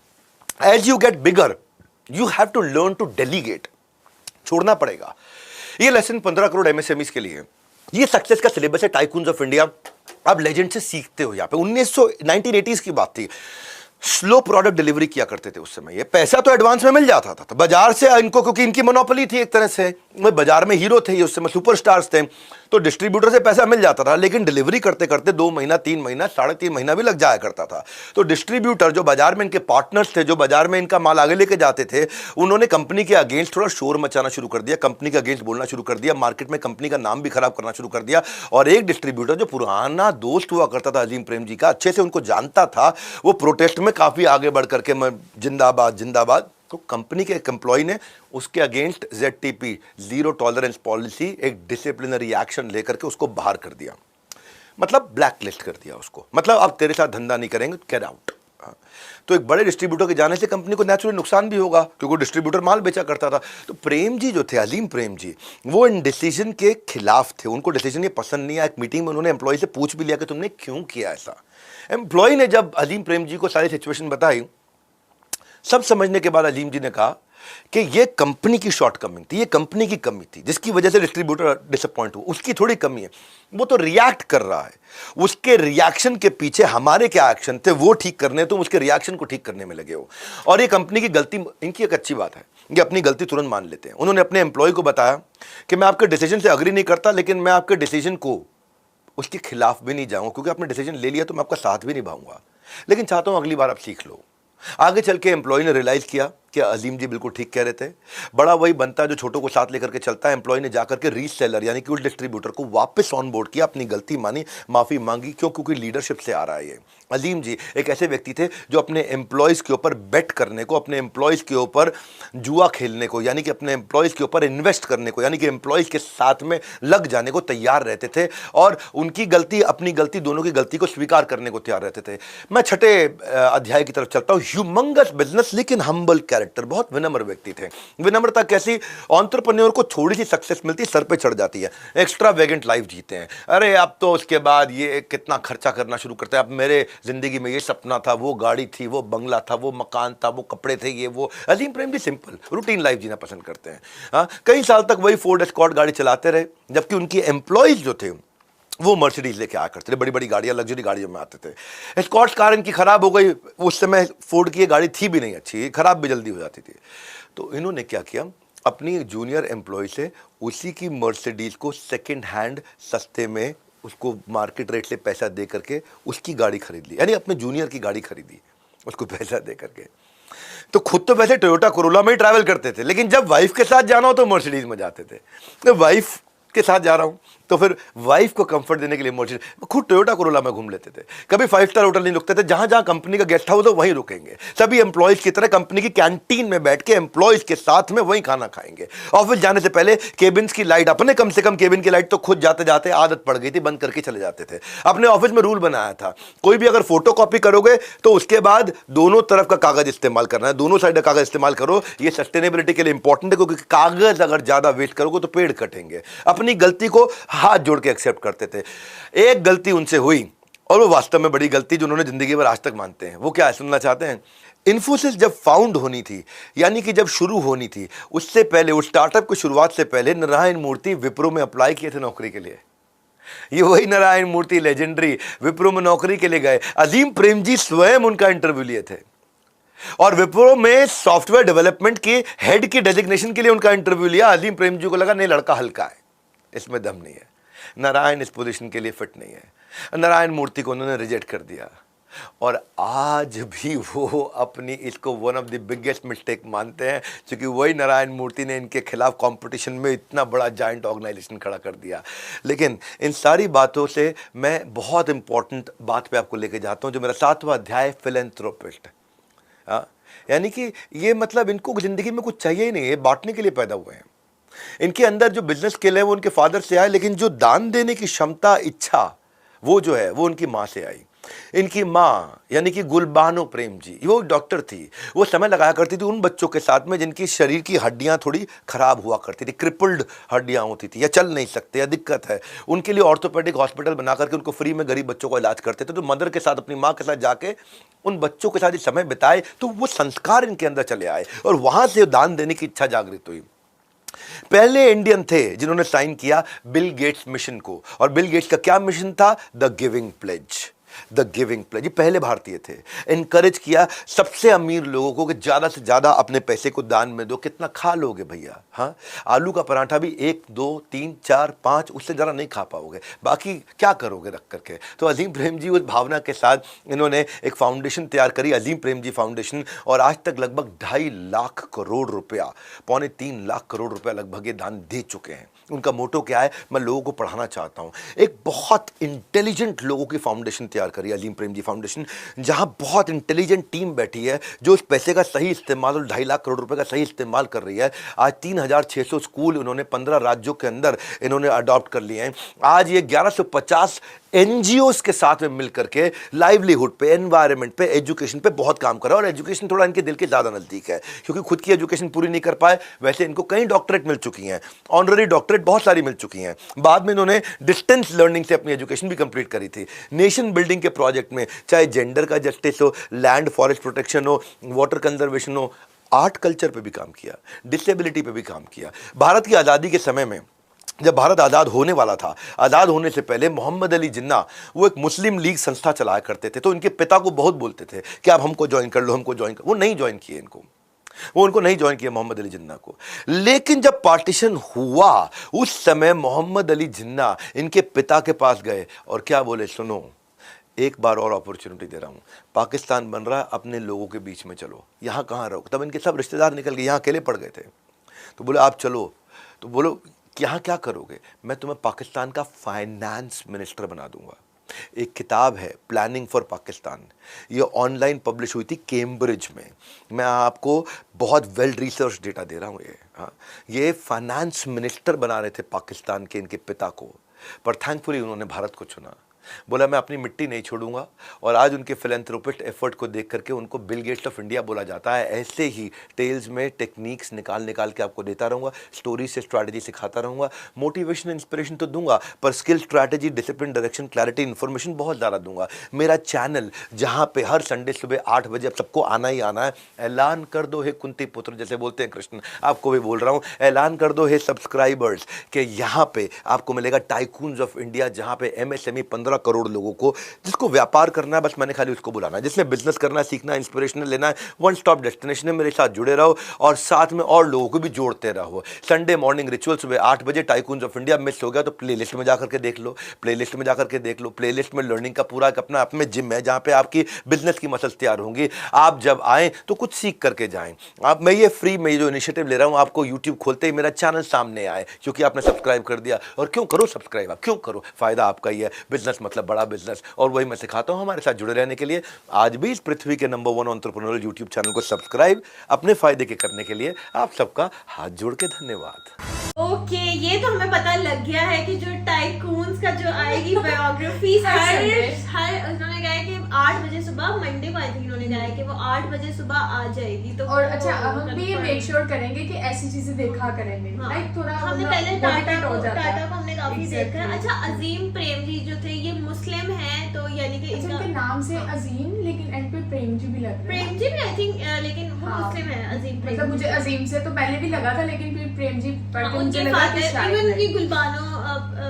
As you get bigger you have to learn to delegate, छोड़ना पड़ेगा। ये लेसन 15 करोड़ एमएसएमईज के लिए है। ये सक्सेस का सिलेबस है टाइकून्स ऑफ इंडिया। आप लेजेंड से सीखते हो। यहाँ पे 1980s की बात थी। स्लो प्रोडक्ट डिलीवरी किया करते थे उस समय। ये पैसा तो एडवांस में मिल जाता था तो बाजार से इनको, क्योंकि इनकी मोनोपोली थी एक तरह से, वो बाजार में हीरो थे, ये उस समय सुपरस्टार्स थे, तो डिस्ट्रीब्यूटर से पैसा मिल जाता था। लेकिन डिलीवरी करते करते 2 महीना, 3 महीना, 3.5 महीना भी लग जाया करता था। तो डिस्ट्रीब्यूटर जो बाजार में इनके पार्टनर्स थे, जो बाजार में इनका माल आगे लेके जाते थे, उन्होंने कंपनी के अगेंस्ट थोड़ा शोर मचाना शुरू कर दिया, कंपनी के अगेंस्ट बोलना शुरू कर दिया, मार्केट में कंपनी का नाम भी खराब करना शुरू कर दिया। और एक डिस्ट्रीब्यूटर जो पुराना दोस्त हुआ करता था अजीम प्रेम जी का, अच्छे से उनको जानता था, वो प्रोटेस्ट में काफी आगे बढ़ करके मैं जिंदाबाद जिंदाबाद। तो कंपनी के एक एम्प्लॉय ने उसके against ZTP, zero tolerance policy, एक डिसिप्लिनरी एक्शन लेकर के उसको बाहर कर दिया, मतलब ब्लैक लिस्ट कर दिया उसको, मतलब अब तेरे साथ धंधा नहीं करेंगे, गेट आउट। तो एक बड़े डिस्ट्रीब्यूटर के जाने से कंपनी को नेचुरली नुकसान भी होगा, क्योंकि डिस्ट्रीब्यूटर माल बेचा करता था। तो प्रेम जी जो थे, अजीम प्रेम जी, वो इन डिसीजन के खिलाफ थे। उनको डिसीजन ये पसंद नहीं आया। एक मीटिंग में उन्होंने एम्प्लॉय से पूछ भी लिया कि तुमने क्यों किया ऐसा। एम्प्लॉय ने जब अजीम प्रेम जी को सारी सिचुएशन बताई, सब समझने के बाद अजीम जी ने कहा कि ये कंपनी की शॉर्टकमिंग थी, ये कंपनी की कमी थी, जिसकी वजह से डिस्ट्रीब्यूटर डिसअपॉइंट हुआ। उसकी थोड़ी कमी है, वो तो रिएक्ट कर रहा है, उसके रिएक्शन के पीछे हमारे क्या एक्शन थे वो ठीक करने, तो उसके रिएक्शन को ठीक करने में लगे हो। और ये कंपनी की गलती, इनकी एक अच्छी बात है, ये अपनी गलती तुरंत मान लेते हैं। उन्होंने अपने एम्प्लॉय को बताया कि मैं आपके डिसीजन से अग्री नहीं करता, लेकिन मैं आपके डिसीजन को उसके खिलाफ भी नहीं जाऊंगा, क्योंकि आपने डिसीजन ले लिया तो मैं आपका साथ भी निभाऊंगा, लेकिन चाहता हूं अगली बार आप सीख लो। आगे चल के एम्प्लॉय ने रियलाइज किया कि अजीम जी बिल्कुल ठीक कह रहे थे। बड़ा वही बनता है जो छोटों को साथ लेकर के चलता है। एम्प्लॉय ने जाकर के रीसेलर यानी कि उस डिस्ट्रीब्यूटर को वापस ऑन बोर्ड किया, अपनी गलती मानी, माफी मांगी। क्यों? क्योंकि लीडरशिप से आ रहा है ये। अजीम जी एक ऐसे व्यक्ति थे जो अपने एम्प्लॉयज़ के ऊपर बेट करने को, अपने एम्प्लॉयज़ के ऊपर जुआ खेलने को, यानी कि अपने एम्प्लॉयज़ के ऊपर इन्वेस्ट करने को, यानी कि एम्प्लॉयज़ के साथ में लग जाने को तैयार रहते थे, और उनकी गलती, अपनी गलती, दोनों की गलती को स्वीकार करने को तैयार रहते थे। मैं 6ठे अध्याय की तरफ चलता हूँ। ह्यूमंगस बिजनेस लेकिन हम्बल कैरेक्टर, बहुत विनम्र व्यक्ति थे। विनम्रता कैसी? एंटरप्रेन्योर को थोड़ी सी सक्सेस मिलती सर पे चढ़ जाती है, एक्स्ट्रा वेगेंट लाइफ जीते हैं। अरे अब तो उसके बाद ये कितना खर्चा करना शुरू करते हैं, अब मेरे जिंदगी में ये सपना था, वो गाड़ी थी, वो बंगला था, वो मकान था, वो कपड़े थे, ये वो। अजीम Prem ji simple routine life जीना पसंद करते हैं। हाँ, कई साल तक वही फोर्ड एस्कॉर्ट गाड़ी चलाते रहे, जबकि उनकी एम्प्लॉयज जो थे वो मर्सिडीज लेके आया करते थे, बड़ी बड़ी गाड़ियाँ, लग्जरी गाड़ियों में आते थे। एस्कॉर्ट कार इनकी खराब हो गई, उस समय फोर्ड की ये गाड़ी थी भी नहीं अच्छी, खराब भी जल्दी हो जाती थी। तो इन्होंने क्या किया, अपनी जूनियर एम्प्लॉय से उसी की मर्सिडीज को सेकेंड हैंड सस्ते में उसको मार्केट रेट से पैसा दे करके उसकी गाड़ी खरीद ली, यानी अपने जूनियर की गाड़ी खरीदी उसको पैसा दे करके। तो खुद तो वैसे टोयोटा कोरोला में ही ट्रैवल करते थे, लेकिन जब वाइफ के साथ जाना हो तो मर्सिडीज में जाते थे। तो वाइफ के साथ जा रहा हूँ, तो फिर वाइफ को कंफर्ट देने के लिए मोटिवेट, खुद टोयोटा कोरोला में घूम लेते थे, कभी 5 स्टार होटल नहीं रुकते थे, जहां जहां कंपनी का गेस्ट हाउस हो वहीं रुकेंगे, सभी एम्प्लॉयज की तरह कंपनी की कैंटीन में बैठ के एम्प्लॉयज के साथ में वहीं खाना खाएंगे। ऑफिस जाने से पहले केबिन की लाइट, अपने कम से कम केबिन की लाइट तो खुद जाते जाते आदत पड़ गई थी, बंद करके चले जाते थे। अपने ऑफिस में रूल बनाया था, कोई भी अगर फोटो कॉपी करोगे तो उसके बाद दोनों तरफ का कागज इस्तेमाल करना है, दोनों साइड का कागज इस्तेमाल करो। ये सस्टेनेबिलिटी के लिए इंपॉर्टेंट है, क्योंकि कागज अगर ज्यादा वेस्ट करोगे तो पेड़ कटेंगे। अपनी गलती को हाथ जोड़ के एक्सेप्ट करते थे। एक गलती उनसे हुई और वो वास्तव में बड़ी गलती जो उन्होंने जिंदगी भर आज तक मानते हैं, वो क्या है सुनना चाहते हैं? इन्फोसिस जब फाउंड होनी थी, यानी कि जब शुरू होनी थी, उससे पहले, उस स्टार्टअप की शुरुआत से पहले नारायण मूर्ति विप्रो में अप्लाई किए थे नौकरी के लिए। ये वही नारायण मूर्ति लेजेंडरी विप्रो में नौकरी के लिए गए। अजीम प्रेम जी स्वयं उनका इंटरव्यू लिए थे और विप्रो में सॉफ्टवेयर डेवलपमेंट के हेड की डेजिग्नेशन के लिए उनका इंटरव्यू लिया। अजीम प्रेम जी को लगा नहीं, लड़का हल्का है, इसमें दम नहीं है, नारायण इस पोजीशन के लिए फिट नहीं है। नारायण मूर्ति को उन्होंने रिजेक्ट कर दिया और आज भी वो अपनी इसको one of the biggest mistake मानते हैं, क्योंकि वही नारायण मूर्ति ने इनके खिलाफ कंपटीशन में इतना बड़ा जायंट ऑर्गेनाइजेशन खड़ा कर दिया। लेकिन इन सारी बातों से मैं बहुत इंपॉर्टेंट बात पे आपको लेके जाता हूँ, जो मेरा 7वां अध्याय फिलैंथ्रोपिस्ट। यानी कि ये मतलब इनको जिंदगी में कुछ चाहिए ही नहीं है, बांटने के लिए पैदा हुए हैं। इनके अंदर जो बिजनेस स्किल है वो उनके फादर से आया, लेकिन जो दान देने की क्षमता, इच्छा, वो जो है वो उनकी माँ से आई। इनकी माँ यानी कि गुलबानो प्रेम जी, वो डॉक्टर थी। वो समय लगाया करती थी उन बच्चों के साथ में जिनकी शरीर की हड्डियां थोड़ी खराब हुआ करती थी, क्रिपल्ड हड्डियां होती थी, या चल नहीं सकते, या दिक्कत है। उनके लिए ऑर्थोपेडिक हॉस्पिटल बना करके उनको फ्री में गरीब बच्चों का इलाज करते थे। तो मदर के साथ, अपनी माँ के साथ जाके उन बच्चों के साथ ये समय बिताए, तो वो संस्कार इनके अंदर चले आए और वहां से दान देने की इच्छा जागृत हुई। पहले इंडियन थे जिन्होंने साइन किया बिल गेट्स मिशन को, और बिल गेट्स का क्या मिशन था? The giving pledge. The giving pledge, ये पहले भारतीय थे। इनकरेज किया सबसे अमीर लोगों को कि ज़्यादा से ज़्यादा अपने पैसे को दान में दो। कितना खा लोगे भैया? हाँ, आलू का पराठा भी 1, 2, 3, 4, 5, उससे ज़्यादा नहीं खा पाओगे, बाकी क्या करोगे रख करके? तो अजीम प्रेम जी उस भावना के साथ इन्होंने एक फाउंडेशन तैयार करी, अजीम प्रेम जी फाउंडेशन, और आज तक लगभग 2.5 लाख करोड़ रुपया, 2.25 लाख करोड़ रुपया लगभग ये दान दे चुके हैं। उनका मोटो क्या है? मैं लोगों को पढ़ाना चाहता हूँ। एक बहुत इंटेलिजेंट लोगों की फाउंडेशन तैयार करी, अजीम प्रेम जी फाउंडेशन, जहां बहुत इंटेलिजेंट टीम बैठी है जो उस पैसे का सही इस्तेमाल और 2.5 लाख करोड़ रुपए का सही इस्तेमाल कर रही है। आज 3600 स्कूल उन्होंने 15 राज्यों के अंदर इन्होंने अडॉप्ट कर लिए हैं। आज ये 1150 एनजीओस के साथ में मिलकर के लाइवलीहुड पे, एनवायरनमेंट पे, एजुकेशन पे बहुत काम कर रहा है। और एजुकेशन थोड़ा इनके दिल के ज़्यादा नज़दीक है, क्योंकि खुद की एजुकेशन पूरी नहीं कर पाए। वैसे इनको कई डॉक्टरेट मिल चुकी हैं, ऑनररी डॉक्टरेट बहुत सारी मिल चुकी हैं। बाद में इन्होंने डिस्टेंस लर्निंग से अपनी एजुकेशन भी कंप्लीट करी थी। नेशन बिल्डिंग के प्रोजेक्ट में, चाहे जेंडर का जस्टिस हो, लैंड फॉरेस्ट प्रोटेक्शन हो, वाटर कंजर्वेशन हो, आर्ट कल्चर पे भी काम किया, डिसेबिलिटी पे भी काम किया। भारत की आज़ादी के समय में, जब भारत आज़ाद होने वाला था, आज़ाद होने से पहले मोहम्मद अली जिन्ना वो एक मुस्लिम लीग संस्था चलाया करते थे। तो इनके पिता को बहुत बोलते थे कि आप हमको ज्वाइन कर लो, हमको ज्वाइन कर। वो नहीं ज्वाइन किए इनको, वो उनको नहीं ज्वाइन किया मोहम्मद अली जिन्ना को। लेकिन जब पार्टीशन हुआ उस समय मोहम्मद अली जिन्ना इनके पिता के पास गए और क्या बोले? सुनो, एक बार और अपॉर्चुनिटी दे रहा हूँ, पाकिस्तान बन रहा है, अपने लोगों के बीच में चलो, यहाँ कहाँ रहो। तब इनके सब रिश्तेदार निकल गए, यहाँ अकेले पड़ गए थे। तो बोले आप चलो। तो बोलो यहाँ क्या करोगे? मैं तुम्हें पाकिस्तान का फाइनेंस मिनिस्टर बना दूंगा। एक किताब है प्लानिंग फॉर पाकिस्तान, ये ऑनलाइन पब्लिश हुई थी कैम्ब्रिज में। मैं आपको बहुत वेल रिसर्च डेटा दे रहा हूँ। ये फाइनेंस मिनिस्टर बना रहे थे पाकिस्तान के इनके पिता को, पर थैंकफुली उन्होंने भारत को चुना। बोला मैं अपनी मिट्टी नहीं छोड़ूंगा। और आज उनके फिलैंथ्रोपिस्ट एफर्ट को देख करके उनको बिल गेट्स ऑफ इंडिया बोला जाता है। ऐसे ही टेल्स में टेक्निक्स निकाल के आपको देता रहूँगा, स्टोरी से स्ट्रैटेजी सिखाता रहूँगा, मोटिवेशन इंस्पिरेशन तो दूंगा, पर skill, strategy, discipline, direction, clarity, information बहुत ज़्यादा दूंगा। मेरा चैनल जहाँ पे हर संडे सुबह 8 बजे अब सबको आना ही आना है। ऐलान कर दो हे कुंती पुत्र, जैसे बोलते हैं कृष्ण, आपको भी बोल रहा हूँ, ऐलान कर दो हे सब्सक्राइबर्स कि यहाँ पे आपको मिलेगा टाइकून्स ऑफ इंडिया, जहाँ पे MSME 15 करोड़ लोगों को, जिसको व्यापार करना है बस मैंने खाली उसको बुलाना है, जिसने बिजनेस करना है, सीखना है, इंस्पिरेशनल लेना है, वन स्टॉप डेस्टिनेशन है। मेरे साथ जुड़े रहो और साथ में और लोगों को भी जोड़ते रहो। संडे मॉर्निंग रिचुअल सुबह 8 बजे, टाइकून्स ऑफ इंडिया। मिस हो गया तो प्लेलिस्ट में जाकर के देख लो, प्लेलिस्ट में जाकर के देख लो। प्लेलिस्ट में लर्निंग का पूरा एक अपना आप में जिम है जहाँ पे आपकी बिजनेस की मसल्स तैयार होंगी। आप जब आएँ तो कुछ सीख करके जाएँ। आप मैं ये फ्री में जो इनिशिएटिव ले रहा हूँ, आपको यूट्यूब खोलते ही मेरा चैनल सामने आए क्योंकि आपने सब्सक्राइब कर दिया। और क्यों करो सब्सक्राइब, आप क्यों करो, फायदा आपका ही है। बिजनेस मतलब बड़ा बिजनेस, और वही मैं सिखाता हूँ। हमारे साथ जुड़े रहने के लिए आज भी इस पृथ्वी के नंबर 1 एंटरप्रेन्योरल यूट्यूब चैनल को सब्सक्राइब अपने फायदे के करने के लिए आप सबका हाथ जोड़ के धन्यवाद। ओके, ये तो हमें पता लग गया है कि जो टाइकून्स का जो आएगी बायोग्राफी हर उन्होंने कहा है कि 8 बजे सुबह, मंडे को आई थिंक उन्होंने कहा है कि वो 8 बजे सुबह आ जाएगी। तो और अच्छा, हम भी ये मेक श्योर करेंगे कि ऐसी चीजें देखा करेंगे। लाइक थोड़ा हमने मतलब पहले टाटा को हमने काफी Exactly. देखा है। अच्छा, अजीम प्रेम जी जो थे ये मुस्लिम हैं, तो यानी कि अच्छा, उनके नाम से अजीम लेकिन एंड पे प्रेम जी भी लग रहे हैं। प्रेम जी भी आई थिंक, लेकिन वो मुस्लिम है। अजीम प्रेम मतलब मुझे अजीम से तो पहले भी लगा था, लेकिन फिर प्रेम जी पढ़ के मुझे उनके लगा कि फादर, शायद इवन उनकी गुलबानो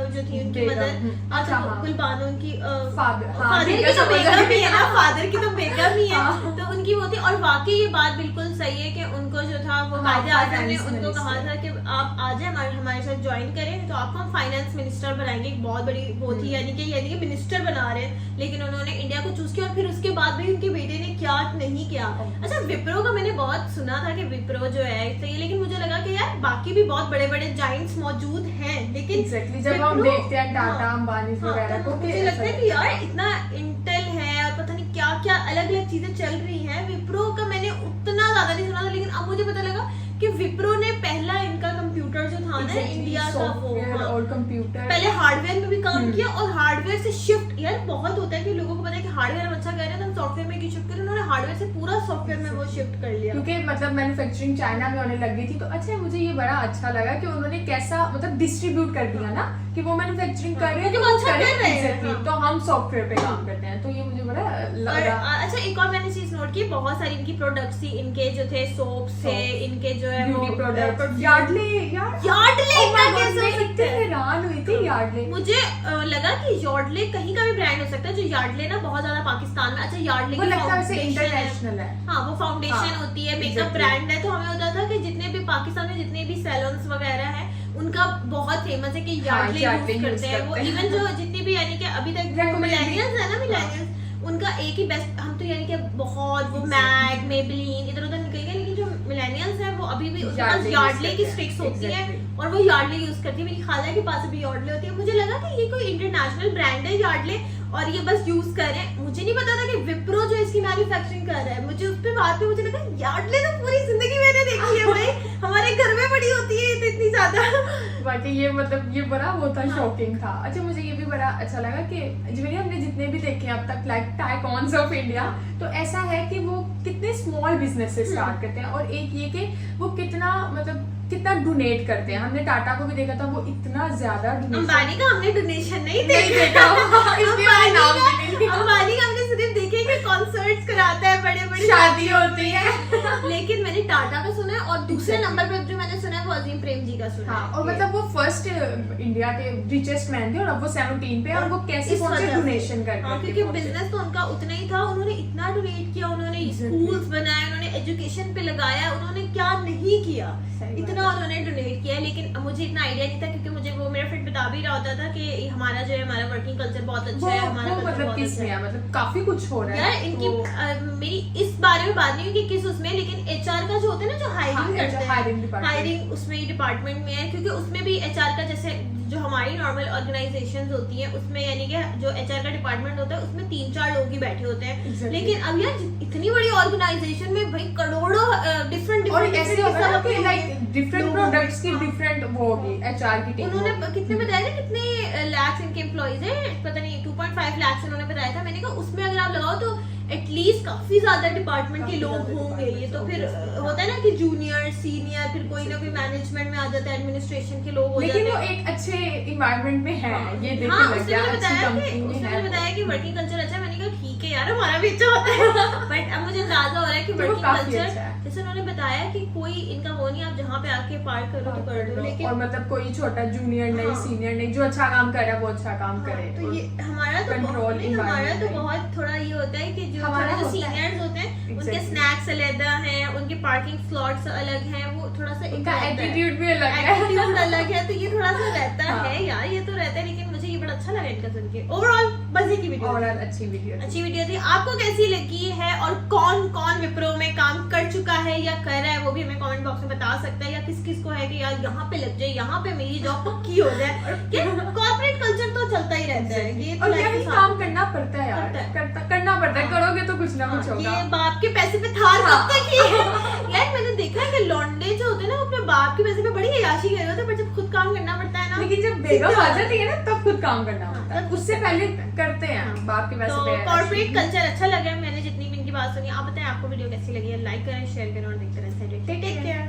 जो थी उनकी मदर, अच्छा गुलबानो उनकी फादर की तो बेगम ही है ना, फादर की तो बेगम ही है, तो उनकी वो थी। और वाकई ये बात बिल्कुल सही है कि उनको जो था वो कायदे आज़म ने उनको कहा था कि आप आ जाए हमारे साथ ज्वाइन करें तो आपको हम फाइनेंस मिनिस्टर बनाएंगे। एक बहुत बड़ी वो थी, यानी कि मिनिस्टर बना रहे हैं, लेकिन उन्होंने इंडिया को चूज किया। और फिर उसके बाद भी उनके बेटे ने क्या नहीं किया। अच्छा, विप्रो का मैंने बहुत सुना था कि विप्रो जो है सही है, लेकिन मुझे लगा कि यार बाकी भी बहुत बड़े बड़े जाइंट्स मौजूद हैं, लेकिन Exactly, जब हम देखते हैं टाटा अंबानी वगैरह को, मुझे लगता है कि यार इतना इंटेल है और पता नहीं क्या क्या अलग अलग चीजें चल रही हैं। विप्रो का मैंने उतना ज्यादा नहीं सुना था, लेकिन अब मुझे पता लगा कि विप्रो ने पहला इनका कंप्यूटर जो था ना इंडिया का, वो और कंप्यूटर पहले हार्डवेयर में भी काम किया और हार्डवेयर से शिफ्ट, यार बहुत होता है कि लोगों को पता है कि हार्डवेयर हम अच्छा कर रहे हैं तो हम सॉफ्टवेयर में क्यों शिफ्ट करें। उन्होंने हार्डवेयर से पूरा सॉफ्टवेयर में वो शिफ्ट कर लिया, क्योंकि मतलब मैन्युफैक्चरिंग चाइना में होने लग गई थी। तो अच्छा, मुझे ये बड़ा अच्छा लगा कि उन्होंने कैसा मतलब डिस्ट्रीब्यूट कर दिया ना कि वो मैन्युफैक्चरिंग कर रहे हैं तो अच्छा कर रहे हैं, तो हम सॉफ्टवेयर पे काम करते हैं। तो ये मुझे बड़ा लगा। अच्छा, एक और मैंने चीज नोट की, बहुत सारी इनकी प्रोडक्ट्स थी, इनके जो थे सोप्स थे, इनके जो है वो प्रोडक्ट, यार्डले का कैसे हो सकता है, हैरान हुई थी यार्डले। मुझे लगा कि यार्डले कहीं का भी ब्रांड हो सकता है। जो यार्डले ना बहुत ज्यादा पाकिस्तान में, अच्छा यार्डले की फाउंडेशन इंटरनेशनल है, हाँ वो फाउंडेशन होती है, मेकअप ब्रांड है। तो हमें होता था कि जितने भी पाकिस्तान में जितने भी सैलून्स वगैरह है उनका बहुत फेमस है कि यार्डले यूज करते हैं वो। इवन जो जितनी भी यानी कि अभी तक मिलेनियल्स है ना, मिलेनियल्स उनका एक ही बेस्ट, हम तो यानी कि बहुत वो मैग मेबेलिन इधर उधर निकल गए, लेकिन जो मिलेनियल्स है वो अभी भी उसके पास यार्डले की स्टिक्स होती है और वो यार्डले यूज करती है। मेरी खाला के पास भी यार्डले होती है। मुझे लगा कि ये कोई इंटरनेशनल ब्रांड है यार्डले और ये बस यूज कर रहे हैं। मुझे नहीं पता था कि विप्रो जो इसकी मैन्युफैक्चरिंग कर रहा है। मुझे उस पे बात पे मुझे लगा यार्डले तो पूरी जिंदगी मैंने देखी है भाई, हमारे घर में बड़ी होती है तो इतनी ज्यादा। बाकी ये मतलब ये बड़ा वो था, शॉकिंग था। अच्छा, मुझे ये भी बड़ा अच्छा लगा कि हमने जितने भी देखे अब तक लाइक टाइकॉन्स ऑफ इंडिया, तो ऐसा है कि वो कितने स्मॉल बिजनेस से स्टार्ट करते हैं और एक ये कि वो कितना मतलब कितना डोनेट करते हैं। हमने टाटा को भी देखा था, वो इतना ज्यादा अंबानी का हमने डोनेशन नहीं देखा अंबानी का हमने सिर्फ देखे कि कॉन्सर्ट्स कराता है, बड़े बड़े शादी होती है। लेकिन मैंने टाटा का सुना है और दूसरे नंबर पे जो मैंने सुना है वो अजीम प्रेम जी का सुना है। और मतलब वो फर्स्ट इंडिया के रिचेस्ट मैन थे और अब वो 17 पे, और वो कैसे पहुंचे डोनेशन करके। क्योंकि बिजनेस तो उनका उतना ही था, उन्होंने इतना डोनेट किया, उन्होंने स्कूल्स बनाए, उन्होंने एजुकेशन पे लगाया, उन्होंने क्या नहीं किया, इतना उन्होंने डोनेट किया। लेकिन मुझे इतना आइडिया नहीं था क्योंकि मुझे वो मेरा फ्रेंड बता भी रहा होता था कि हमारा जो है हमारा वर्किंग कल्चर बहुत अच्छा है, हमारा मतलब किस में मतलब काफी कुछ हो रहा है यार। इनकी मेरी इस बारे में बात नहीं हुई कि किस उसमें, लेकिन एचआर का जो होता है ना, जो हायरिंग करते हैं, हायरिंग उसमें डिपार्टमेंट में है, क्योंकि उसमें भी एचआर का जैसे जो हमारी नॉर्मल ऑर्गेनाइजेशंस होती हैं उसमें यानी कि जो एचआर का डिपार्टमेंट होता है उसमें 3-4 लोग ही बैठे होते हैं। लेकिन अब यार इतनी बड़ी ऑर्गेनाइजेशन में भाई करोड़ों डिफरेंट डिफरेंट प्रोडक्ट्स की डिफरेंट वो होगी एचआर की टीम। उन्होंने कितने बताया था, कितने लाख इनके एम्प्लॉइज हैं, पता नहीं 2.5 लाख उन्होंने बताया था। मैंने कहा उसमें अगर आप लगाओ तो एटलीस्ट काफी ज्यादा डिपार्टमेंट के लोग होंगे। ये तो फिर होता है ना कि जूनियर सीनियर फिर कोई ना कोई मैनेजमेंट में आ जाता है, एडमिनिस्ट्रेशन के लोग हो जाते हैं। लेकिन वो एक अच्छे इन्वायरमेंट में है, ये देखने लग गया। उसने बताया कि वर्किंग कल्चर अच्छा है। मैंने कहा ठीक है यार, हमारा भी अच्छा होता है। बट अब मुझे अंदाजा हो रहा है कि वर्किंग कल्चर जैसे मुझसे उन्होंने बताया कि कोई इनका वो नहीं, आप जहाँ पे आके पार्क करो तो कर दो, लेकिन और मतलब कोई छोटा जूनियर नहीं, हाँ। सीनियर नहीं, जो अच्छा काम कर रहा है वो अच्छा काम करे। तो ये हमारा तो Control बहुत नहीं, हमारा तो environment बहुत थोड़ा ये होता है कि जो हमारा थोड़े जो होता है। सीनियर्स होते हैं उनके Exactly. स्नैक्स अलग हैं, उनके पार्किंग स्लॉट्स अलग हैं, वो थोड़ा सा उनका एटीट्यूड भी अलग है। एटीट्यूड अलग है, तो ये थोड़ा सा रहता हाँ। है यार, ये तो रहता है, लेकिन मुझे ये बड़ा अच्छा लगा इनका सुन के। ओवरऑल मजे की वीडियो और थी। अच्छी वीडियो अच्छी वीडियो थी। आपको कैसी लगी है और कौन कौन विप्रो में काम कर चुका है या कर रहा है वो भी हमें कमेंट बॉक्स में बता सकता है, या किस किस को है कि यार यहाँ पे लग जाए, यहाँ पे मेरी जॉब पक्की हो जाए। कॉर्पोरेट कल्चर तो चलता ही रहता है, ये तो और life यही के साथ काम करना पड़ता है यार, करता है। करना पड़ता है, करोगे तो कुछ ना कुछ होगा। ये बाप के पैसे पे थार कब तक ही यार मैंने देखा है कि लौंडे जो होते हैं ना वो अपने बाप के पैसे पे बड़ी अय्याशी कर रहे होते हैं, पर जब खुद काम करना पड़ता है ना, लेकिन जब बेगम आ जाती है ना तब खुद काम करना होता है, तब उससे पहले करते हैं बाप के पैसे तो पे। कॉर्पोरेट कल्चर अच्छा लगा है, मैंने जितनी भी इनकी बात सुनी। आप बताएं आपको वीडियो कैसी लगी है, लाइक करें, शेयर करें और देखते रहें। Take care.